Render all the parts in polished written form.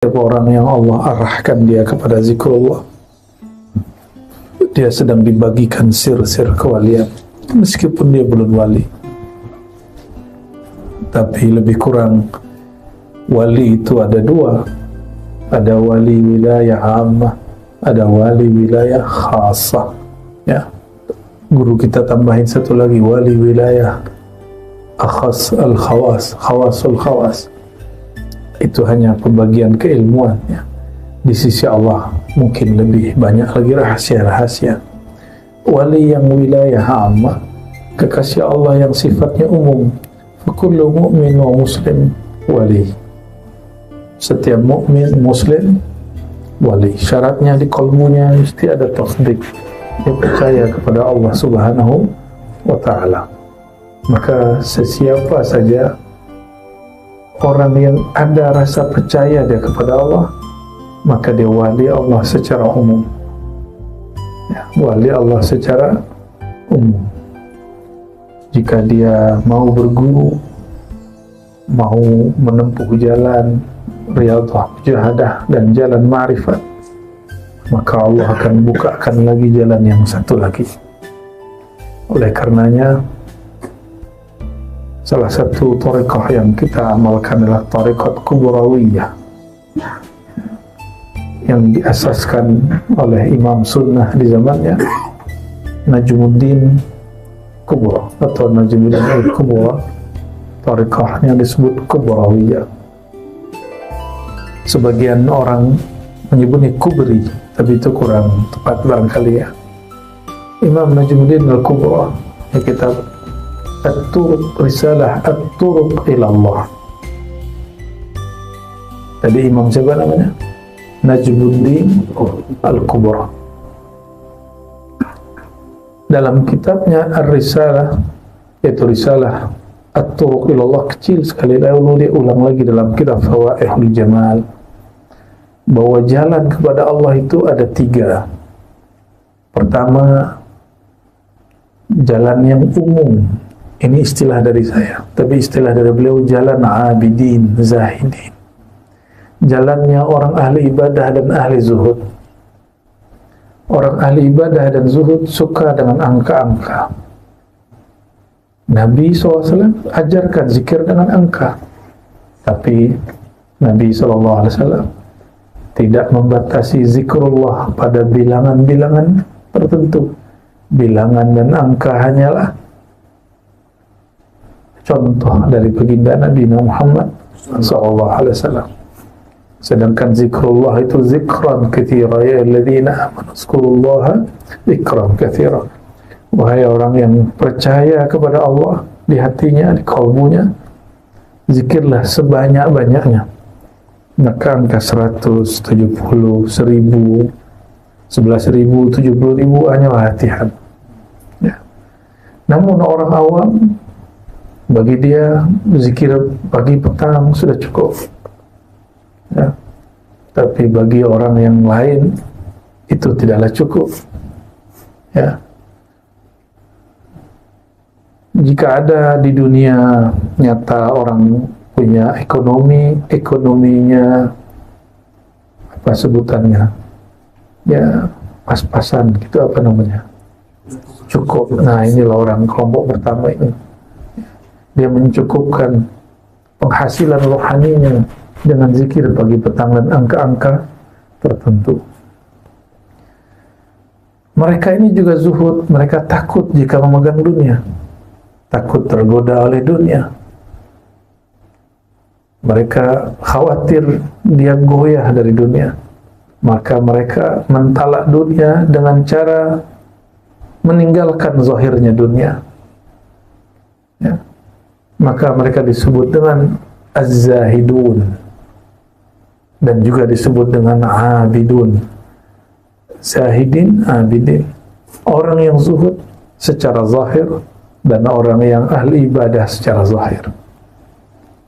Setiap orang yang Allah arahkan dia kepada zikrullah, dia sedang dibagikan sir-sir kewalian, meskipun dia belum wali. Tapi lebih kurang wali itu ada dua, ada wali wilayah ammah, ada wali wilayah khasah. Ya, guru kita tambahin satu lagi, wali wilayah akhas al-khawas, khawasul khawas. Itu hanya pembagian keilmuan, ya. Di sisi Allah mungkin lebih banyak lagi rahasia-rahasia. Wali yang wilayah ammah, kekasih Allah yang sifatnya umum. Fakullu mu'min wa muslim wali. Setiap mukmin muslim wali. Syaratnya di qalbunya mesti ada tasdik, dia percaya kepada Allah Subhanahu wa ta'ala. Maka sesiapa saja orang yang ada rasa percaya dia kepada Allah, maka dia wali Allah secara umum, ya, wali Allah secara umum. Jika dia mau berguru, mau menempuh jalan riyadhah, mujahadah, dan jalan ma'rifat, maka Allah akan bukakan lagi jalan yang satu lagi. Oleh karenanya, salah satu thariqah yang kita amalkan adalah thariqat kubrawiyah, yang diasaskan oleh Imam Sunnah di zamannya, Najmuddin Kubra atau Najmuddin al-Kubra. Thariqahnya disebut kubrawiyah. Sebagian orang menyebutnya kubri, tapi itu kurang tepat barangkali, ya. Imam Najmuddin al-Kubra, ya, kitab At-Turuq, Risalah At-Turuq ilallah. Tadi imam siapa namanya? Najmuddin Al-Kubra. Dalam kitabnya Ar-Risalah, yaitu Risalah At-Turuq ilallah, kecil sekali, lalu dia ulang lagi dalam kitab Fawaihul Jamal, bahwa jalan kepada Allah itu ada tiga. Pertama, jalan yang umum. Ini istilah dari saya, tapi istilah dari beliau, jalan abidin, zahidin. Jalannya orang ahli ibadah dan ahli zuhud. Orang ahli ibadah dan zuhud suka dengan angka-angka. Nabi SAW ajarkan zikir dengan angka, tapi Nabi SAW tidak membatasi zikrullah pada bilangan-bilangan tertentu. Bilangan dan angka hanyalah contoh dari baginda Nabi Muhammad SAW. Sedangkan zikrullah itu zikran katsira, ya alladzina amanu zkurullaha zikran katsira. Wahai orang yang percaya kepada Allah, di hatinya, di kalbunya, zikirlah sebanyak-banyaknya. Maka angka 100, 70, 1000, 11.000, 70.000 hanyalah latihan, ya. Namun orang awam, bagi dia zikir pagi petang sudah cukup, ya. Tapi bagi orang yang lain itu tidaklah cukup, ya. Jika ada di dunia nyata orang punya ekonominya apa sebutannya, ya, pas-pasan gitu, apa namanya, cukup. Nah, inilah orang kelompok pertama ini. Dia mencukupkan penghasilan rohaninya dengan zikir pagi petang dan angka-angka tertentu. Mereka ini juga zuhud. Mereka takut jika memegang dunia, takut tergoda oleh dunia. Mereka khawatir dia goyah dari dunia, maka mereka mentalak dunia dengan cara meninggalkan zahirnya dunia, ya. Maka mereka disebut dengan az-zahidun dan juga disebut dengan abidun. Zahidin, abidin, orang yang zuhud secara zahir dan orang yang ahli ibadah secara zahir.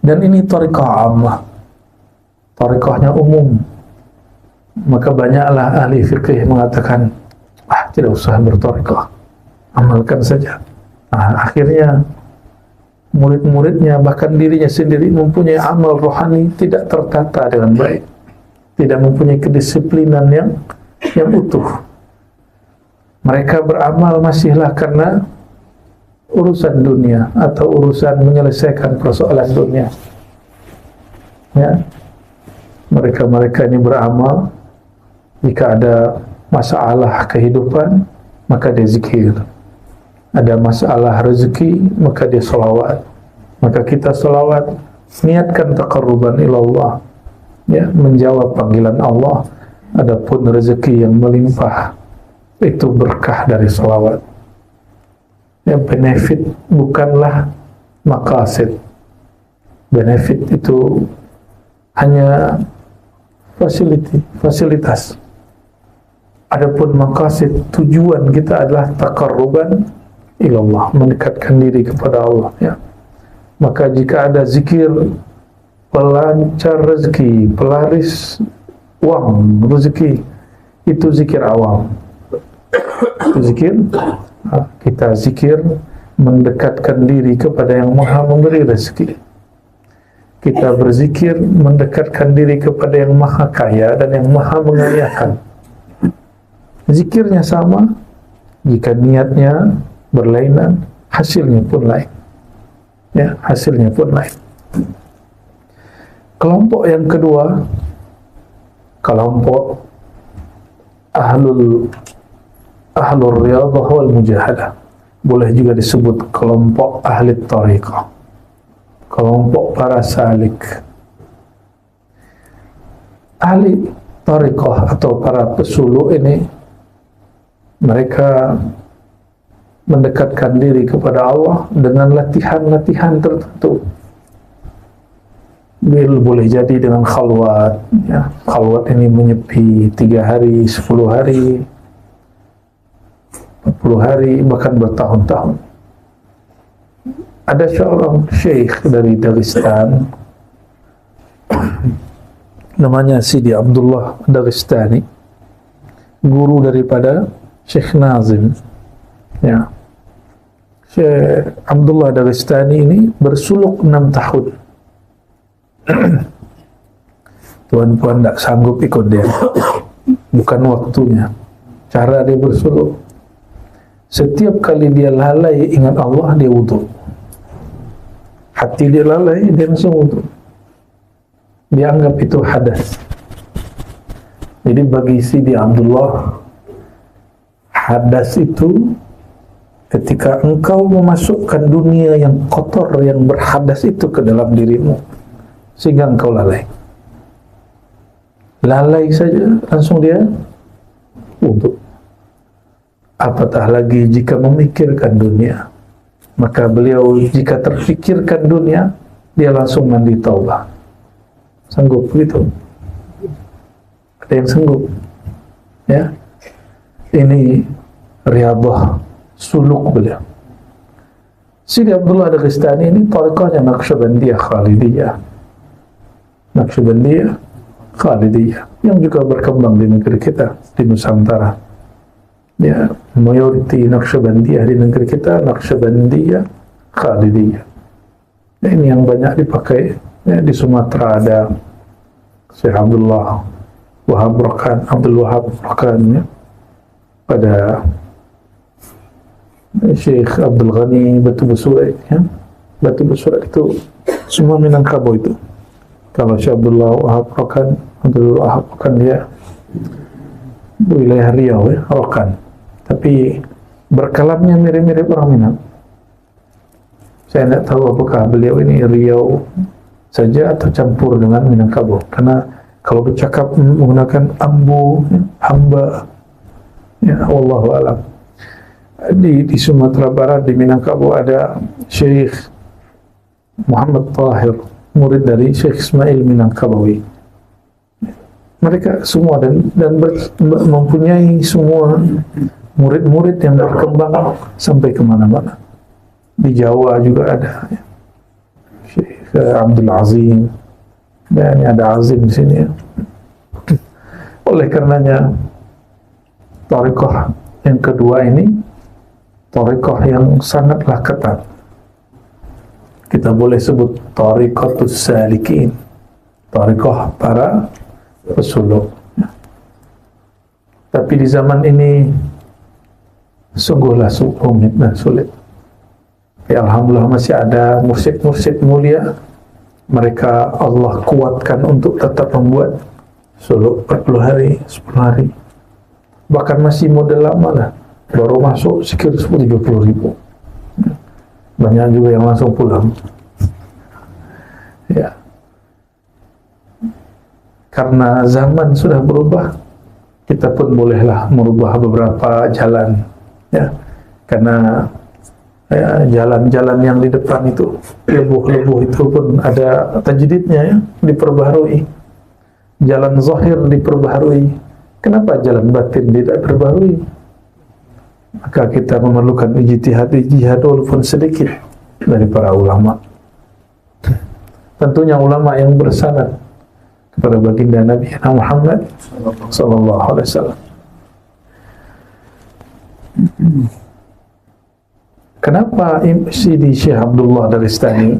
Dan ini thariqah ammah, thariqahnya umum. Maka banyaklah ahli fikih mengatakan, tidak usah berthariqah, amalkan saja. Akhirnya murid-muridnya, bahkan dirinya sendiri mempunyai amal rohani tidak tertata dengan baik. tidak mempunyai kedisiplinan yang utuh. Mereka beramal masihlah karena urusan dunia atau urusan menyelesaikan persoalan dunia. Ya, mereka ini beramal jika ada masalah kehidupan maka dia zikir, ada masalah rezeki maka dia salawat. Maka kita salawat, niatkan taqarruban ilallah, ya, menjawab panggilan Allah. Adapun rezeki yang melimpah itu berkah dari salawat. Ya, benefit bukanlah maqasid. Benefit itu hanya fasilitas. Adapun maqasid, tujuan kita adalah taqarruban ilallah, mendekatkan diri kepada Allah, ya. Maka jika ada zikir pelancar rezeki, pelaris uang rezeki, itu zikir awam. Itu zikir, kita zikir mendekatkan diri kepada yang maha memberi rezeki. Kita berzikir mendekatkan diri kepada yang maha kaya dan yang maha mengayakan. Zikirnya sama, jika niatnya berlainan, hasilnya pun lain. Ya, hasilnya pun lain. Kelompok yang kedua, kelompok ahlul riyadhah wal mujahadah. Boleh juga disebut kelompok ahli tariqah, kelompok para salik. Ahli tariqah atau para pesuluk ini, mereka mendekatkan diri kepada Allah dengan latihan-latihan tertentu. Boleh jadi dengan khalwat, ya. Khalwat ini menyepi 3 hari, 10 hari, 40 hari, bahkan bertahun-tahun. Ada seorang syekh dari Dagestan, namanya Sidi Abdullah Dagestani, guru daripada Syekh Nazim. Ya, Syekh Abdullah Dagestani ini bersuluk 6 tahun. Tuan-puan tak sanggup ikut dia, bukan waktunya. Cara dia bersuluk, setiap kali dia lalai ingat Allah, dia wudu. Hati dia lalai, dia langsung wudu. Dia anggap itu hadas. Jadi bagi Sidi Abdullah, hadas itu ketika engkau memasukkan dunia yang kotor, yang berhadas itu ke dalam dirimu, sehingga engkau lalai. Lalai saja, langsung dia wudu. Apatah lagi jika memikirkan dunia. Maka beliau jika terfikirkan dunia, dia langsung mandi taubah. Sanggup begitu? Ada yang sanggup? Ya, ini riyadhah suluk beliau. Sidi Abdullah Dagestani ini tariqahnya Naqsyabandiyah Khalidiyah. Naqsyabandiyah Khalidiyah yang juga berkembang di negeri kita, di Nusantara. Ya, mayoriti Naqsyabandiyah di negeri kita Naqsyabandiyah Khalidiyah. Ya, ini yang banyak dipakai. Ya, di Sumatera ada Syekh Abdul Wahab Rakan, ya. Pada Syekh Abdul Ghani Batu Besura, ya. Batu Besura itu semua Minangkabau itu. Kalau Syekh Abdullah Wahab Rakan dia wilayah Riau, ya, Rokan. Tapi berkalamnya mirip-mirip orang Minang. Saya tidak tahu apakah beliau ini Riau saja atau campur dengan Minangkabau. Karena kalau bercakap menggunakan ambu, hamba, ya, wallahu a'lam. Di Sumatera Barat, di Minangkabau ada Syekh Muhammad Tahir, murid dari Syekh Ismail Minangkabawi. Mereka semua dan mempunyai semua murid-murid yang berkembang sampai kemana-mana. Di Jawa juga ada, ya. Syekh Abdul Azim, dan ada Azim di sini, ya. Oleh karenanya tariqah yang kedua ini tariqah yang sangatlah ketat. Kita boleh sebut tariqatus salikin, tariqah para pesuluk. Tapi di zaman ini sungguhlah rumit dan sulit. Ya, alhamdulillah masih ada mursyid-mursyid mulia. Mereka Allah kuatkan untuk tetap membuat suluk 40 hari, 10 hari. Bahkan masih model lama lah. Baru masuk sekitar 30 ribu. Banyak juga yang langsung pulang. Ya. Karena zaman sudah berubah, kita pun bolehlah merubah beberapa jalan, ya. Karena jalan-jalan yang di depan itu, lebuh-lebuh itu pun ada tajdidnya, ya, diperbaharui. Jalan zahir diperbaharui. Kenapa jalan batin tidak diperbaharui? Maka kita memerlukan ijtihad walaupun sedikit dari para ulama. Tentunya ulama yang bersanad kepada baginda Nabi Muhammad sallallahu alaihi wasallam. Kenapa Sidi Syekh Abdullah Daristani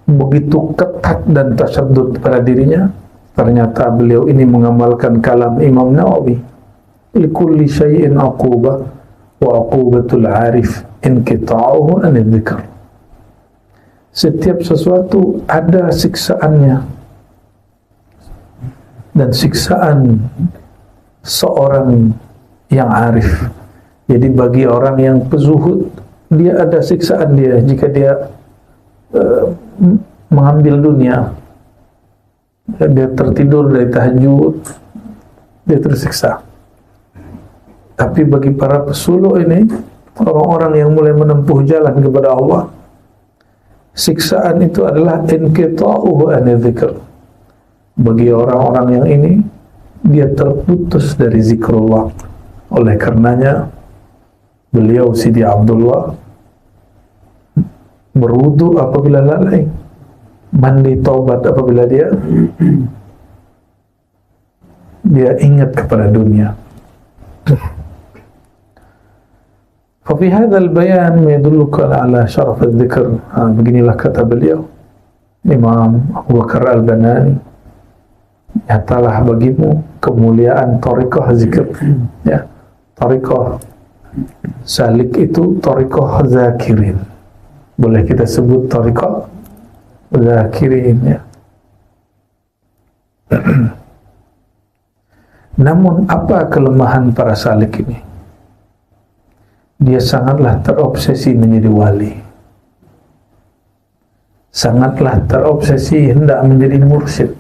begitu ketat dan tasyadud pada dirinya? Ternyata beliau ini mengamalkan kalam Imam Nawawi, likulli syai'in aqubah wa aqubatul arif inqita'uhu anil dzikr. Setiap sesuatu ada siksaannya, dan siksaan seorang yang arif. Jadi bagi orang yang pezuhud, dia ada siksaan dia jika dia mengambil dunia. Dia tertidur dari tahajud, dia tersiksa. Tapi bagi para pesuluk ini, orang-orang yang mulai menempuh jalan kepada Allah, siksaan itu adalah inqita'uhu anil dzikr. Bagi orang-orang yang ini, dia terputus dari zikrullah. Oleh karenanya, beliau Sidi Abdullah berwudu apabila lalai, mandi taubat apabila dia ingat kepada dunia. Fafi hadzal bayan yadulluka ala syaraf al-dzikr. Beginilah kata beliau Imam Abu Bakar Al-Banani, nyatalah bagimu kemuliaan thariqah zikir. Ya, thariqah salik itu thariqah zakirin. Boleh kita sebut thariqah zakirin, ya. Namun apa kelemahan para salik ini? Dia sangatlah terobsesi menjadi wali, sangatlah terobsesi hendak menjadi mursyid,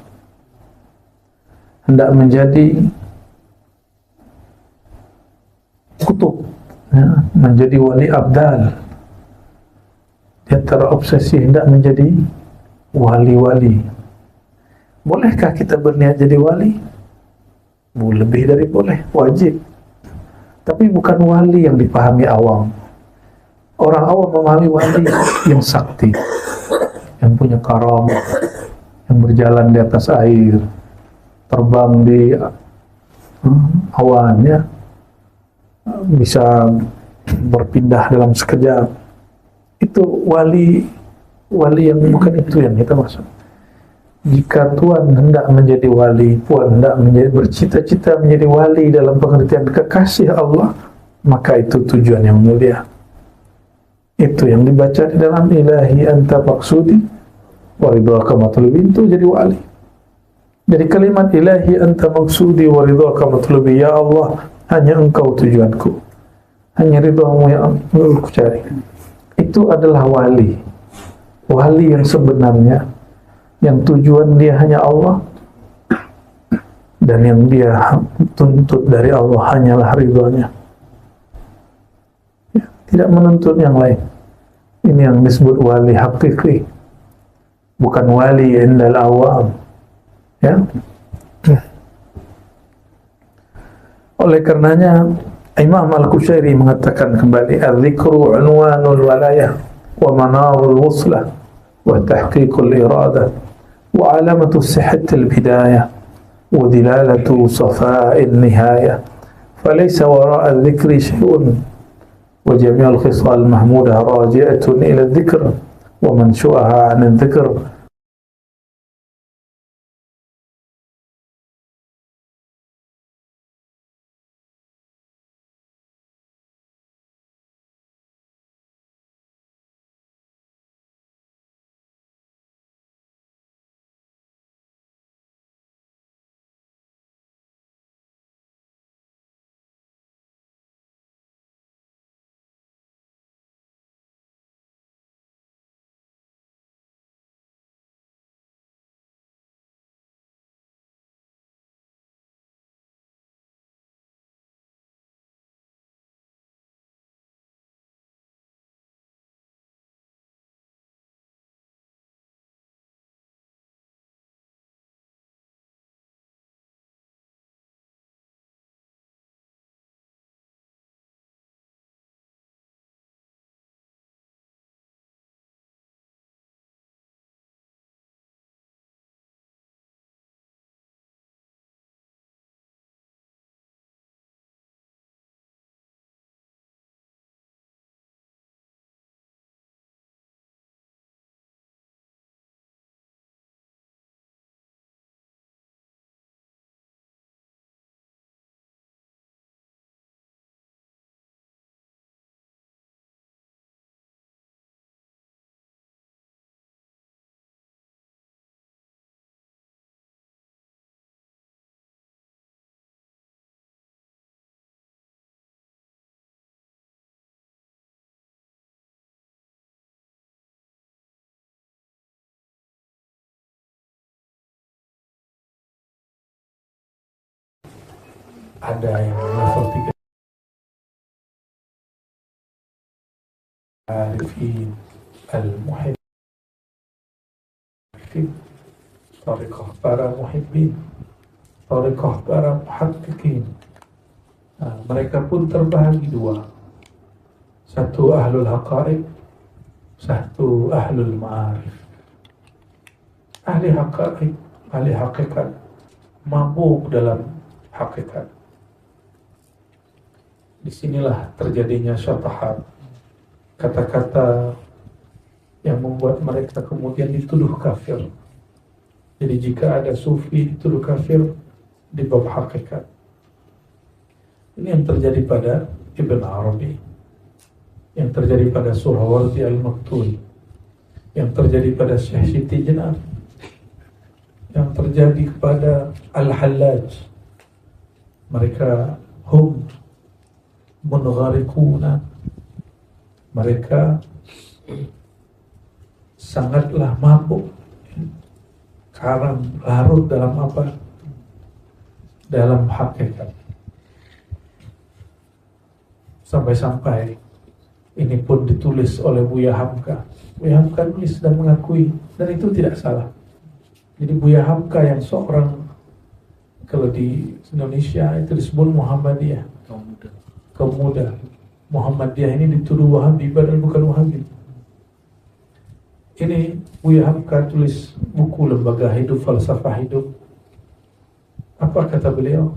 hendak menjadi kutub, ya, menjadi wali abdal. Dia terobsesi hendak menjadi wali-wali. Bolehkah kita berniat jadi wali? Lebih dari boleh, wajib. Tapi bukan wali yang dipahami awam. Orang awam memahami wali yang sakti, yang punya karamah, yang berjalan di atas air, terbang di awan, ya, bisa berpindah dalam sekejap. Itu wali yang bukan itu yang kita maksud. Jika Tuhan hendak menjadi wali, Tuhan hendak bercita-cita menjadi wali dalam pengertian kekasih Allah, maka itu tujuan yang mulia. Itu yang dibaca di dalam ilahi anta maksudi wa ridhaka matlubi, itu jadi wali. Jadi kalimat ilahi anta maksudi wa ridhaka matlubi, ya Allah, hanya engkau tujuanku, hanya ridhamu yang aku cari. Itu adalah wali. Wali yang sebenarnya, yang tujuan dia hanya Allah, dan yang dia tuntut dari Allah hanyalah ridhonya, ya, tidak menuntut yang lain. Ini yang disebut wali hakiki, bukan wali indal awam, ya. Oleh karenanya Imam Al-Qushairi mengatakan kembali, al-dzikru unwanul walayah wa manarul wuslah wa tahqiqul iradah wa alamatu sihhatil bidayah wa dilalatu safa'il nihayah, falaysa wara'a al-dzikri syai'un wa jami'ul khisal mahmudah raji'atun ila al-dzikr wa manshu'aha 'an al-dzikr ada yang level 3 arifin al-muhibbin, tariqah para muhibbin, tariqah para muhaqqiqin. Nah, mereka pun terbahagi dua, satu ahlul haqa'iq, satu ahlul ma'arif. Ahli haqa'iq, ahli hakikat, mabuk dalam hakikat. Disinilah terjadinya syatahat, kata-kata yang membuat mereka kemudian dituduh kafir. Jadi jika ada sufi dituduh kafir di bab hakikat. Ini yang terjadi pada Ibn Arabi, yang terjadi pada Suhrawardi Al-Maktuli, yang terjadi pada Syekh Siti Jenar, yang terjadi kepada Al-Hallaj. Mereka hum munghariquna, mereka sangatlah mabuk, karam, larut dalam apa? Dalam hakikat. Sampai-sampai ini pun ditulis oleh Buya Hamka. Buya Hamka nulis dan mengakui, dan itu tidak salah. Jadi Buya Hamka yang seorang, kalau di Indonesia itu disebut Muhammadiyah, kaum muda. Muhammadiyah ini dituduh Wahabi padahal bukan Wahabi. Ini Buya Hamka tulis buku Lembaga Hidup, Falsafah Hidup. Apa kata beliau?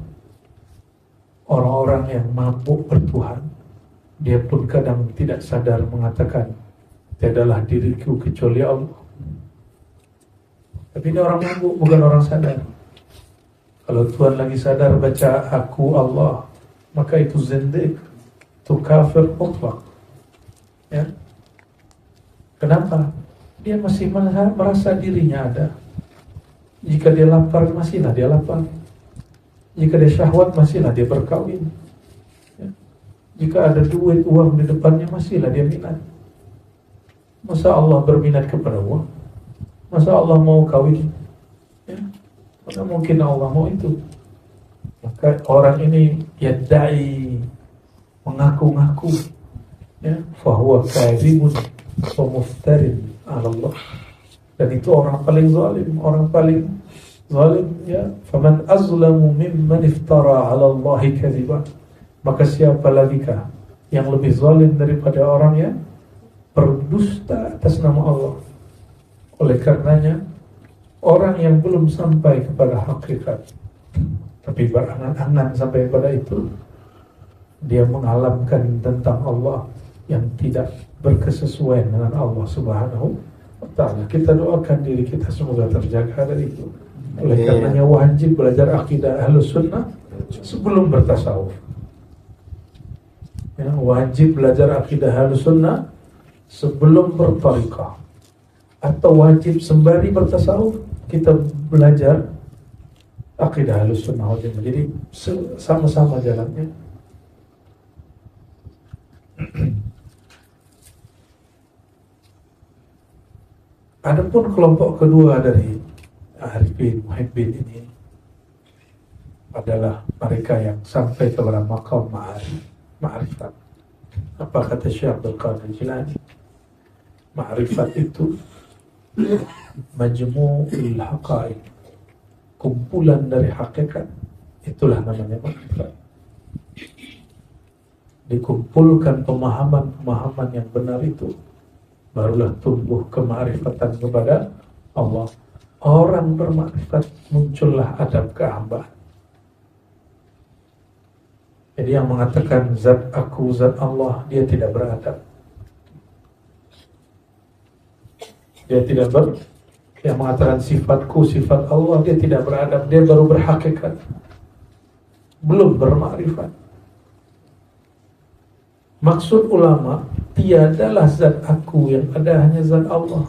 Orang-orang yang mabuk bertuhan, dia pun kadang tidak sadar mengatakan, tiadalah diriku kecuali Allah. Tapi ini orang mabuk, bukan orang sadar. Kalau Tuhan lagi sadar baca aku Allah, maka itu zindiq, itu kafir mutlak. Ya. Kenapa? Dia masih merasa dirinya ada. Jika dia lapar, masihlah dia lapar. Jika dia syahwat, masihlah dia berkawin. Ya. Jika ada duit, uang di depannya, masihlah dia minat. Masa Allah berminat kepada uang? Masa Allah mau kawin? Ya. Mana mungkin Allah mau itu? Maka orang ini yadda'i, mengaku-ngaku, ya, fahuwa kadhibun wa muftarin 'ala Allah. Dan itu orang paling zalim, orang paling zalim, ya. Faman azlamu mimman iftara 'ala Allahi kadhiba. Maka siapa lagikah yang lebih zalim daripada orang yang berdusta atas nama Allah? Oleh karenanya, orang yang belum sampai kepada hakikat tapi berangan-angan sampai pada itu, dia mengalamkan tentang Allah yang tidak berkesesuaian dengan Allah Subhanahu wa ta'ala. Kita doakan diri kita semoga terjaga dari itu. Oleh karenanya wajib belajar akidah Ahlus Sunnah sebelum bertasawuf. Ya, wajib belajar akidah Ahlus Sunnah sebelum bertariqah. Atau wajib sembari bertasawuf kita belajar akidah Ahlus Sunnah wal Jamaah. Jadi sama-sama jalannya. Adapun kelompok kedua dari Arifin Muhibbin ini adalah mereka yang sampai kepada maqam ma'rifat. Apa kata Syekh Abdul Qadir Jilani? Ma'rifat itu majmu'ul haqa'iq, kumpulan dari hakikat, itulah namanya ma'rifat. Dikumpulkan pemahaman-pemahaman yang benar itu, barulah tumbuh kemakrifatan kepada Allah. Orang bermakrifat, muncullah adab kehambaan. Jadi yang mengatakan zat aku, zat Allah, dia tidak beradab. Dia tidak yang mengatakan sifatku, sifat Allah, dia tidak beradab. Dia baru berhakikat, belum bermakrifat. Maksud ulama, tiadalah zat aku yang ada hanya zat Allah.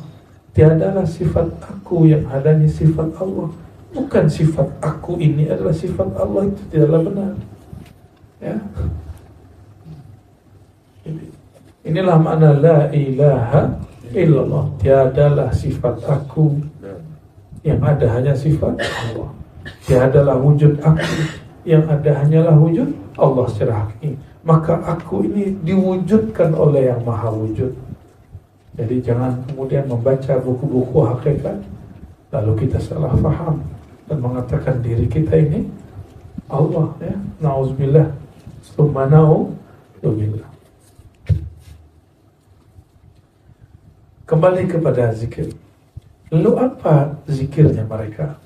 Tiadalah sifat aku yang adanya sifat Allah. Bukan sifat aku ini adalah sifat Allah, itu tidaklah benar. Ya. Inilah makna la ilaha illallah. Tiadalah sifat aku yang ada hanya sifat Allah. Tiadalah wujud aku yang ada hanyalah wujud Allah secara hakiki. Maka aku ini diwujudkan oleh yang maha wujud. Jadi jangan kemudian membaca buku-buku hakikat lalu kita salah faham dan mengatakan diri kita ini Allah, ya. Nauzubillah, tsumma na'udzubillah. Kembali kepada zikir. Lalu apa zikirnya mereka?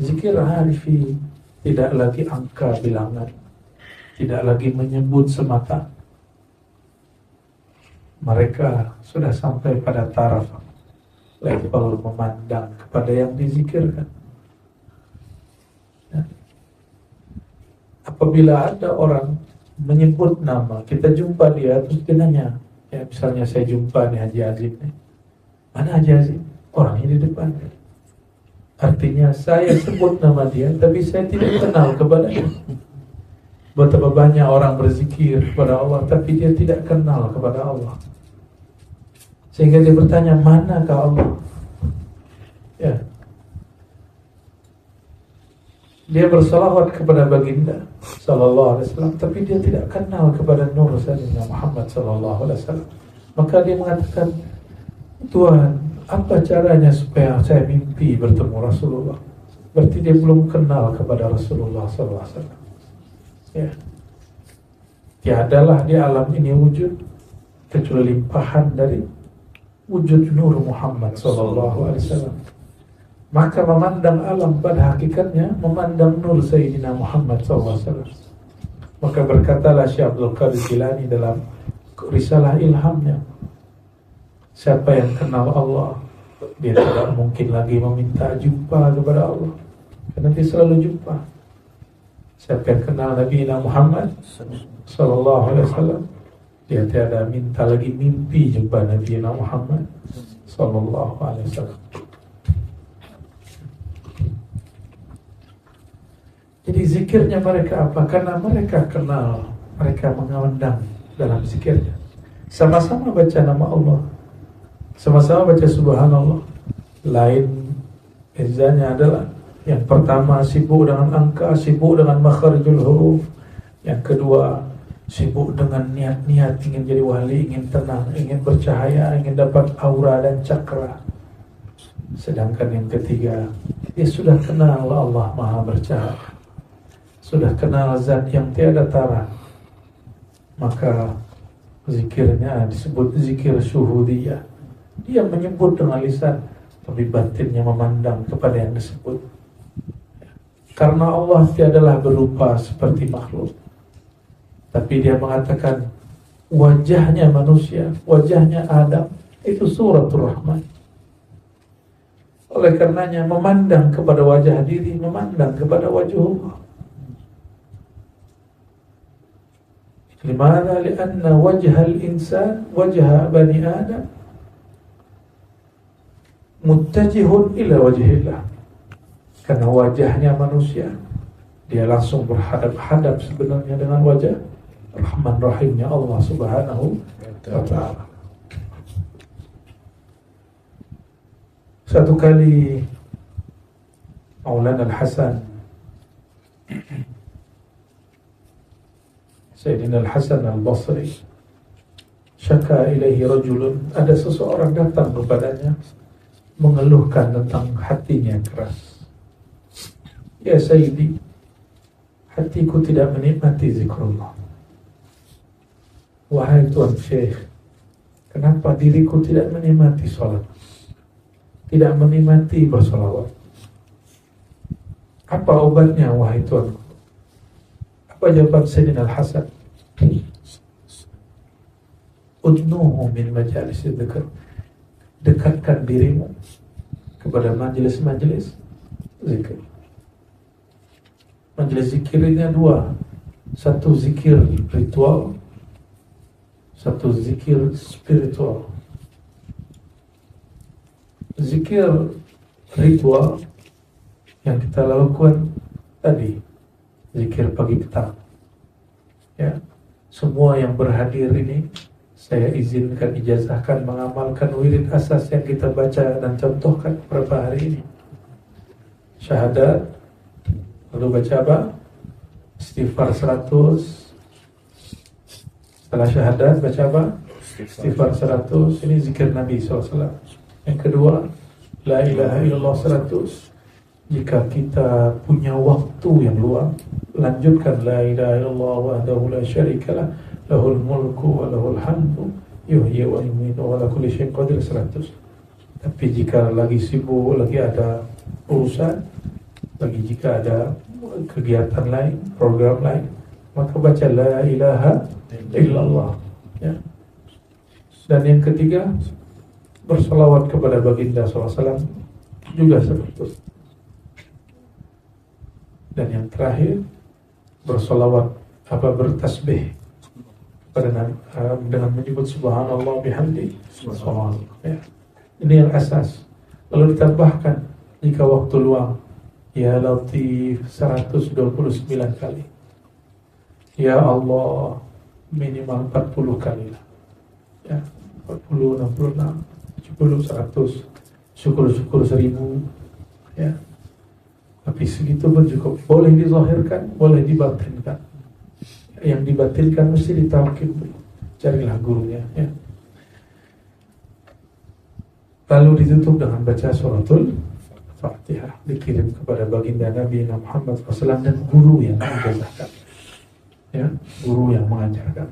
Zikir harifi, tidak lagi angka bilangan, tidak lagi menyebut semata. Mereka sudah sampai pada taraf level memandang kepada yang dizikirkan. Ya. Apabila ada orang menyebut nama, kita jumpa dia, terus dia nanya, ya misalnya saya jumpa nih Haji Azim nih. Mana Haji Azim? Orangnya di depan. Artinya saya sebut nama dia, tapi saya tidak kenal kepadanya. Betapa banyak orang berzikir kepada Allah, tapi dia tidak kenal kepada Allah. Sehingga dia bertanya, manakah Allah? Ya. Dia bersalawat kepada baginda sallallahu alaihi wasallam, tapi dia tidak kenal kepada Nur Sayyidina Muhammad sallallahu alaihi wasallam. Maka dia mengatakan, Tuhan, apa caranya supaya saya mimpi bertemu Rasulullah? Berarti dia belum kenal kepada Rasulullah sallallahu alaihi wasallam. Ya. Tiadalah di alam ini wujud kecuali limpahan dari wujud Nur Muhammad sallallahu alaihi wasallam. Maka memandang alam pada hakikatnya memandang nur Sayyidina Muhammad SAW. Maka berkatalah Syekh Abdul Qadir Jilani dalam risalah ilhamnya, siapa yang kenal Allah, dia tidak mungkin lagi meminta jumpa kepada Allah, karena dia selalu jumpa. Siapa yang kenal Nabi Muhammad SAW, dia tiada minta lagi mimpi jumpa Nabi Muhammad SAW. Jadi zikirnya mereka apa? Karena mereka kenal, mereka mengandang dalam zikirnya. Sama-sama baca nama Allah, sama-sama baca subhanallah. Lain bezanya adalah yang pertama sibuk dengan angka, sibuk dengan makharijul huruf. Yang kedua sibuk dengan niat-niat ingin jadi wali, ingin tenang, ingin bercahaya, ingin dapat aura dan cakra. Sedangkan yang ketiga, dia sudah kenal Allah Maha Bercahaya, sudah kenal zat yang tiada tara, maka zikirnya disebut zikir syuhudiyah. Dia menyebut dengan lisan, tapi batinnya memandang kepada yang disebut. Karena Allah tiadalah berupa seperti makhluk, tapi dia mengatakan wajahnya manusia, wajahnya Adam, itu suratul Rahman. Oleh karenanya memandang kepada wajah diri, memandang kepada wajah Allah. Limana lianna wajhal insan, wajah bani Adam muttajihun ila wajhillah. Karena wajahnya manusia, dia langsung berhadap-hadap sebenarnya dengan wajah Rahman Rahimnya Allah Subhanahu wa ta'ala. Satu kali Maulana Al-Hasan, Sayyidina Al-Hasan Al-Basri, syaka ilaihi rajulun, ada seseorang datang kepadanya mengeluhkan tentang hatinya keras. Ya Sayyidi, hatiku tidak menikmati zikrullah. Wahai Tuan Syekh, kenapa diriku tidak menikmati salat, tidak menikmati bersalawat? Apa obatnya wahai Tuan? Apa jawaban Sayyidina Al-Hasan? Udnuhu min majalis dzikr. Dekatkan dirimu kepada majelis-majelis zikir. Majelis zikirnya dua, satu zikir ritual, satu zikir spiritual. Zikir ritual yang kita lakukan tadi, zikir pagi petang. Ya, semua yang berhadir ini saya izinkan, ijazahkan mengamalkan wirid asas yang kita baca dan contohkan beberapa hari ini. Syahadat, lalu baca apa? Istighfar 100. Setelah syahadat baca apa? Istighfar 100. Ini zikir Nabi SAW. Yang kedua, la ilaha illallah 100. Jika kita punya waktu yang luang, lanjutkan la ilaha illallah wahdahu la syarikalah, lahul mulku wa lahul hamdu yuhyi wa yumiitu wa ala kulli syai'in qadir 100. Tapi jika lagi sibuk, lagi ada urusan, lagi jika ada kegiatan lain, program lain, maka baca la ilaha illallah, ya. Dan yang ketiga, bersolawat kepada baginda SAW juga 100. Dan yang terakhir, bersolawat bertasbih pada dengan menyebut subhanallah bihamdi subhanallah, ya. Ini yang asas. Lalu ditambahkan jika waktu luang, ya Latif 129 kali, ya Allah minimal 40 kali lah, ya, 40, 66, 70, 100, syukur-syukur 1000, ya. Tapi segitu pun cukup. Boleh dizahirkan, boleh dibatinkan. Yang dibatinkan mesti ditalqin, carilah gurunya, ya. Lalu ditutup dengan baca suratul Fatihah, dikirim kepada baginda Nabi Muhammad SAW dan guru yang mengajarkan, ya, guru yang mengajarkan.